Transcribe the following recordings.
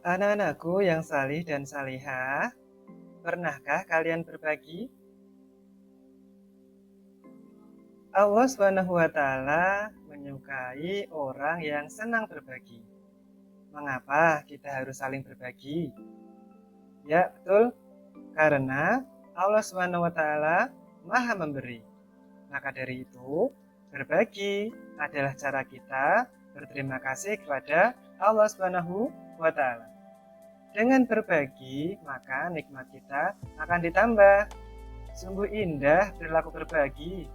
Anak-anakku yang salih dan salihah, pernahkah kalian berbagi? Allah SWT menyukai orang yang senang berbagi. Mengapa kita harus saling berbagi? Ya, betul, karena Allah SWT Maha Memberi. Maka dari itu, berbagi adalah cara kita berterima kasih kepada Allah SWT. Dengan berbagi, maka nikmat kita akan ditambah. Sungguh indah perilaku berbagi.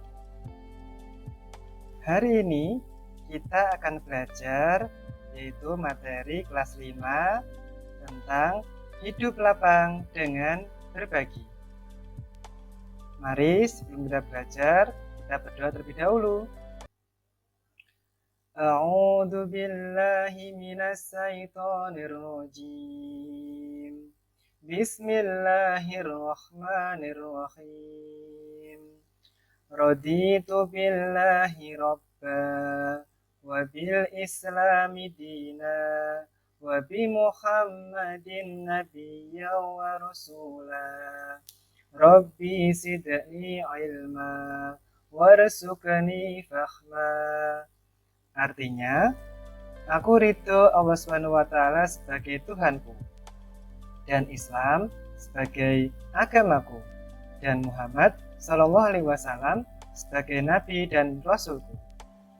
Hari ini kita akan belajar yaitu materi kelas 5 tentang hidup lapang dengan berbagi. Mari sebelum kita belajar, kita berdoa terlebih dahulu. A'udzu billahi minas syaitonir rajim. Bismillahirrahmanirrahim. Raditu billahi rabba wa bil islami dina wa bi Muhammadin nabiyya wa rasula. Rabbi zidni ilma warzuqni fahma. Artinya, aku ridho Allah SWT sebagai Tuhanku dan Islam sebagai agamaku dan Muhammad SAW sebagai Nabi dan Rasulku.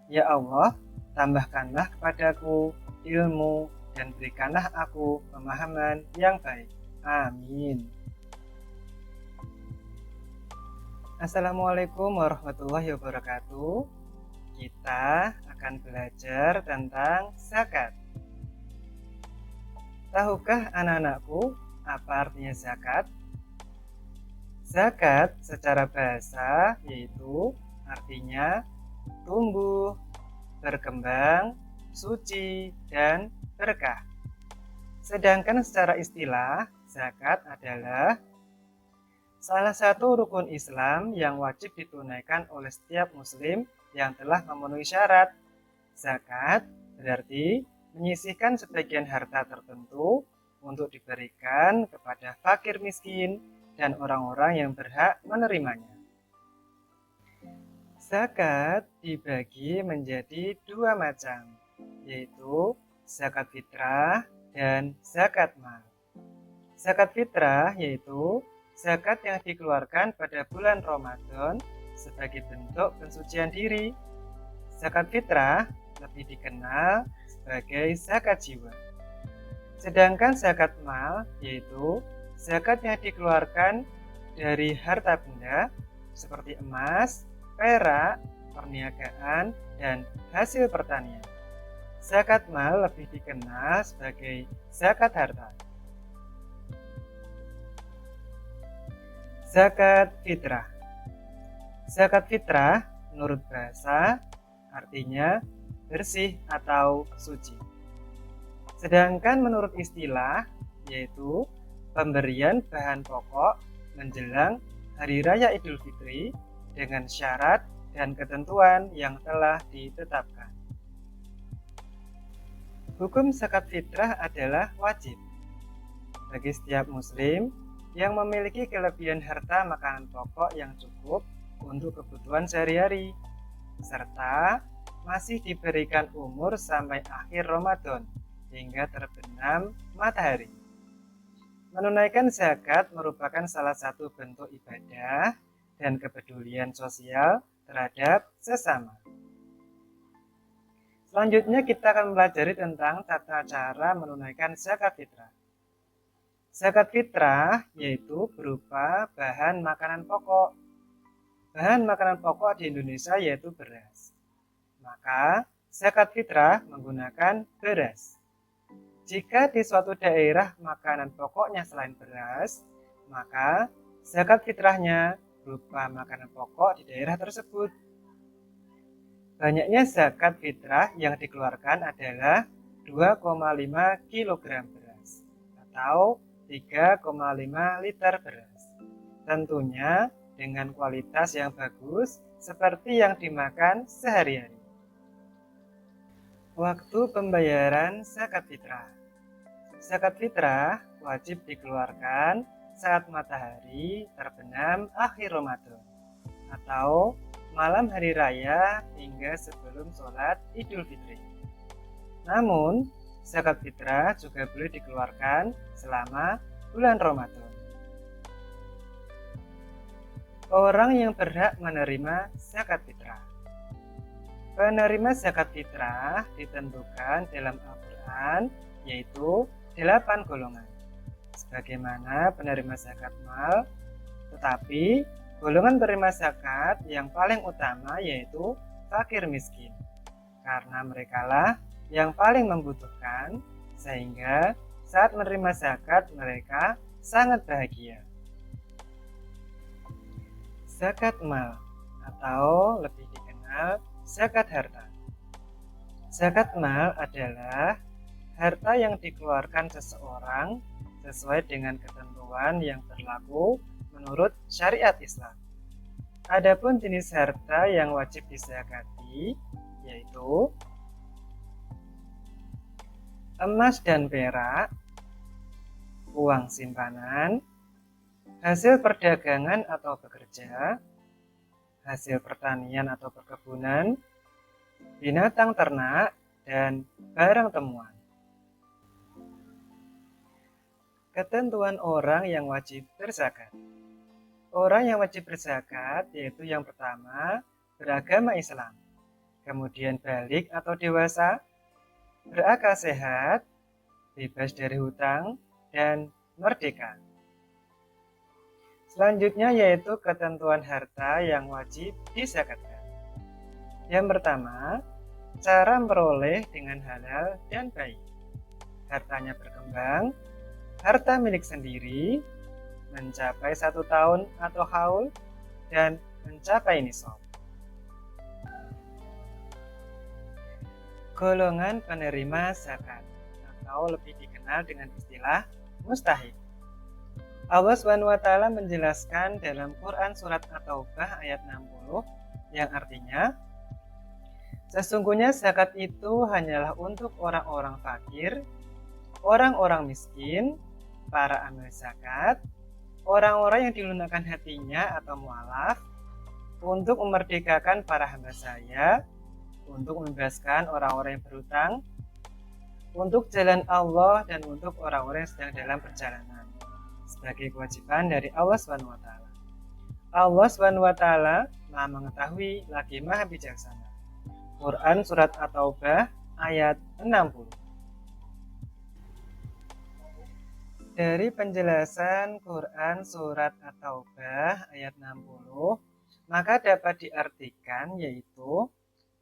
Ya Allah, tambahkanlah kepadaku ilmu dan berikanlah aku pemahaman yang baik. Amin. Assalamualaikum warahmatullahi wabarakatuh. Kita akan belajar tentang zakat. Tahukah anak-anakku apa artinya zakat? Zakat secara bahasa yaitu artinya tumbuh, berkembang, suci, dan berkah. Sedangkan secara istilah, zakat adalah salah satu rukun Islam yang wajib ditunaikan oleh setiap muslim yang telah memenuhi syarat. Zakat berarti menyisihkan sebagian harta tertentu untuk diberikan kepada fakir miskin dan orang-orang yang berhak menerimanya. Zakat dibagi menjadi dua macam, yaitu zakat fitrah dan zakat mal. Zakat fitrah yaitu zakat yang dikeluarkan pada bulan Ramadan sebagai bentuk pensucian diri. Zakat fitrah lebih dikenal sebagai zakat jiwa. Sedangkan zakat mal yaitu zakat yang dikeluarkan dari harta benda seperti emas, perak, perniagaan, dan hasil pertanian. Zakat mal lebih dikenal sebagai zakat harta. Zakat fitrah. Zakat fitrah menurut bahasa artinya bersih atau suci. Sedangkan menurut istilah yaitu pemberian bahan pokok menjelang Hari Raya Idul Fitri dengan syarat dan ketentuan yang telah ditetapkan. Hukum zakat fitrah adalah wajib bagi setiap muslim yang memiliki kelebihan harta makanan pokok yang cukup untuk kebutuhan sehari-hari, serta masih diberikan umur sampai akhir Ramadan hingga terbenam matahari. Menunaikan zakat merupakan salah satu bentuk ibadah dan kepedulian sosial terhadap sesama. Selanjutnya kita akan mempelajari tentang tata cara menunaikan zakat fitrah. Zakat fitrah yaitu berupa bahan makanan pokok. Bahan makanan pokok di Indonesia yaitu beras. Maka zakat fitrah menggunakan beras. Jika di suatu daerah makanan pokoknya selain beras, maka zakat fitrahnya berupa makanan pokok di daerah tersebut. Banyaknya zakat fitrah yang dikeluarkan adalah 2,5 kg beras atau 3,5 liter beras. Tentunya dengan kualitas yang bagus seperti yang dimakan sehari-hari. Waktu pembayaran zakat fitrah. Zakat fitrah wajib dikeluarkan saat matahari terbenam akhir Ramadan atau malam hari raya hingga sebelum sholat Idul Fitri. Namun, zakat fitrah juga boleh dikeluarkan selama bulan Ramadan. Orang yang berhak menerima zakat fitrah. Penerima zakat fitrah ditentukan dalam Al-Quran, yaitu 8 golongan. Sebagaimana penerima zakat mal, tetapi golongan penerima zakat yang paling utama yaitu fakir miskin. Karena merekalah yang paling membutuhkan, sehingga saat menerima zakat mereka sangat bahagia. Zakat mal atau lebih dikenal zakat harta. Zakat mal adalah harta yang dikeluarkan seseorang sesuai dengan ketentuan yang berlaku menurut syariat Islam. Adapun jenis harta yang wajib dizakati yaitu emas dan perak, uang simpanan, hasil perdagangan atau bekerja, hasil pertanian atau perkebunan, binatang ternak, dan barang temuan. Ketentuan orang yang wajib berzakat. Orang yang wajib berzakat yaitu yang pertama, beragama Islam, kemudian balik atau dewasa, berakal sehat, bebas dari hutang, dan merdeka. Selanjutnya yaitu ketentuan harta yang wajib dizakatkan. Yang pertama, cara memperoleh dengan halal dan baik. Hartanya berkembang, harta milik sendiri, mencapai 1 tahun atau haul, dan mencapai nisab. Golongan penerima zakat atau lebih dikenal dengan istilah mustahik. Allah SWT menjelaskan dalam Quran surat At-Taubah ayat 60 yang artinya, sesungguhnya zakat itu hanyalah untuk orang-orang fakir, orang-orang miskin, para amil zakat, orang-orang yang dilunakkan hatinya atau mu'alaf, untuk memerdekakan para hamba saya, untuk membebaskan orang-orang yang berhutang, untuk jalan Allah, dan untuk orang-orang yang sedang dalam perjalanan, sebagai kewajiban dari Allah SWT. Allah SWT Maha mengetahui lagi Maha bijaksana. Quran surat At-Taubah ayat 60. Dari penjelasan Quran surat At-Taubah ayat 60, maka dapat diartikan yaitu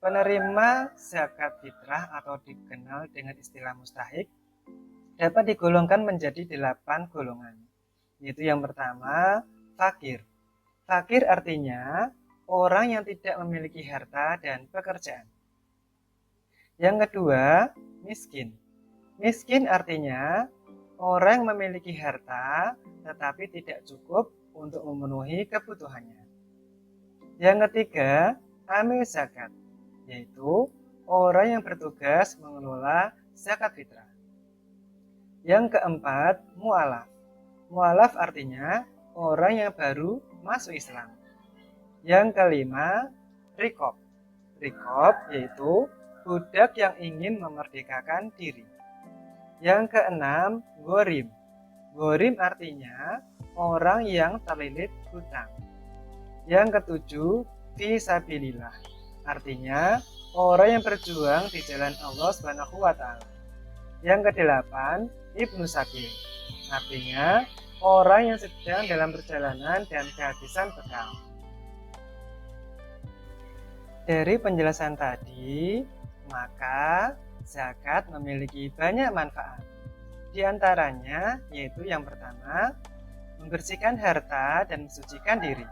penerima zakat fitrah atau dikenal dengan istilah mustahik dapat digolongkan menjadi 8 golongan. Yaitu yang pertama, fakir. Fakir artinya orang yang tidak memiliki harta dan pekerjaan. Yang kedua, miskin. Miskin artinya orang yang memiliki harta tetapi tidak cukup untuk memenuhi kebutuhannya. Yang ketiga, amil zakat, yaitu orang yang bertugas mengelola zakat fitrah. Yang keempat, mu'alaf. Mu'alaf artinya orang yang baru masuk Islam. Yang kelima, rikob. Rikob yaitu budak yang ingin memerdekakan diri. Yang keenam, ghorim. Ghorim artinya orang yang terlilit hutang. Yang ketujuh, fisabilillah. Artinya orang yang berjuang di jalan Allah SWT. Yang kedelapan, ibnu sabil. Artinya orang yang sedang dalam perjalanan dan kehabisan bekal. Dari penjelasan tadi, maka zakat memiliki banyak manfaat. Di antaranya yaitu yang pertama, membersihkan harta dan mensucikan diri.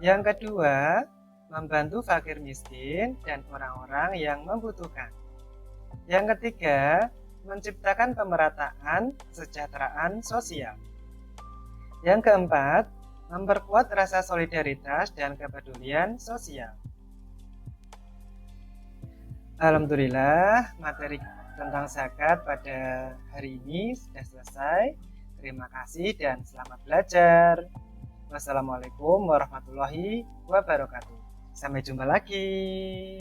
Yang kedua, membantu fakir miskin dan orang-orang yang membutuhkan. Yang ketiga, menciptakan pemerataan kesejahteraan sosial. Yang keempat, memperkuat rasa solidaritas dan kepedulian sosial. Alhamdulillah, materi tentang zakat pada hari ini sudah selesai. Terima kasih dan selamat belajar. Wassalamualaikum warahmatullahi wabarakatuh. Sampai jumpa lagi.